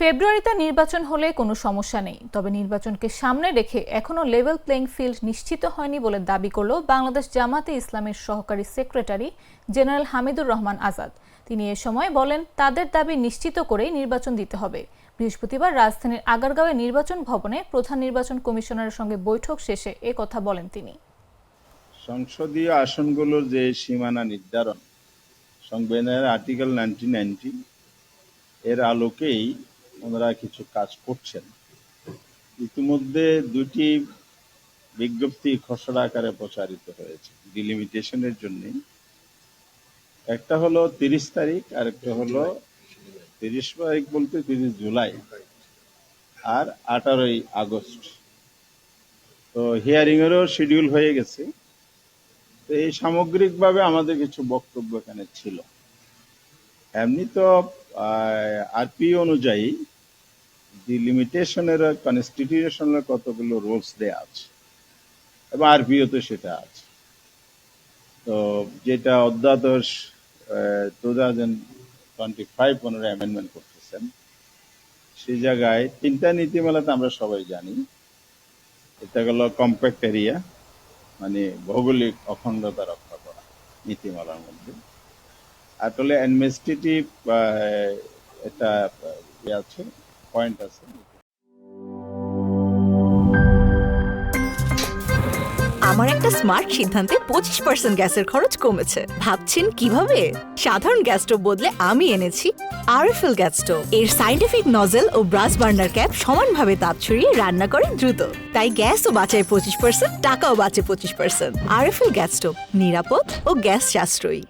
ফেব্রুয়ারিতে নির্বাচন হলে কোনো সমস্যা নেই, তবে নির্বাচনকে সামনে রেখে এখনো লেভেল প্লেইং ফিল্ড নিশ্চিত হয়নি বলে দাবি করল বাংলাদেশ জামাতে ইসলামের সহকারী সেক্রেটারি জেনারেল হামিদুর রহমান আজাদ। তিনি এ সময় বলেন, তাদের দাবি নিশ্চিত করেই নির্বাচন দিতে হবে। বৃহস্পতিবার রাজধানীর আগারগাঁওয়ে নির্বাচন ভবনে প্রধান নির্বাচন কমিশনারের সঙ্গে বৈঠক শেষে এ কথা বলেন তিনি। সংসদীয় আসনগুলোর যে সীমানা নির্ধারণ সংবিধানের আর্টিকেল 1990 এর আলোকেই ওনারা কিছু কাজ করছেন। ইতিমধ্যে দুটি বিজ্ঞপ্তি খসড়া আকারে প্রচারিত হয়েছে ডিলিমিটেশনের জন্য। একটা হলো 30 তারিখ, আর একটা হলো 30 তারিখ বলতে 30 জুলাই আর 18 আগস্ট। তো হিয়ারিং এরও শিডিউল হয়ে গেছে। তো এই সামগ্রিকভাবে আমাদের কিছু বক্তব্য এখানে ছিল। এমনি তো আরপি অনুযায়ী ডিলিমিটেশনের কনস্টিটিউশনের কতগুলো রুলস দেয়া আছে এবং আরপিও তো সেটা আছে। তো যেটা অধ্যাদেশ 2025 ওনারা অ্যামেন্ডমেন্ট করতেছেন, সেই জায়গায় তিনটা নীতিমালাতে আমরা সবাই জানি। এটা হলো কম্প্যাক্ট এরিয়া, মানে ভৌগোলিক অখণ্ডতা রক্ষা করা নীতিমালার মধ্যে। আর তাহলে অ্যাডমিনিস্ট্রেটিভ একটা আছে, পয়েন্ট আছে। আমার একটা স্মার্ট সিদ্ধান্তে 25% গ্যাসের খরচ কমেছে। ভাবছেন কিভাবে? সাধারণ গ্যাস স্টোভ বদলে আমি এনেছি আরএফএল গ্যাস স্টোভ। এর সাইন্টিফিক নজল ও ব্রাস বার্নার ক্যাপ সমানভাবে তাপ ছড়িয়ে রান্না করে দ্রুত। তাই গ্যাসও বাঁচায় 25%, টাকাও বাঁচে 25%। আরএফএল গ্যাস স্টোভ নিরাপদ ও গ্যাস সাশ্রয়ী।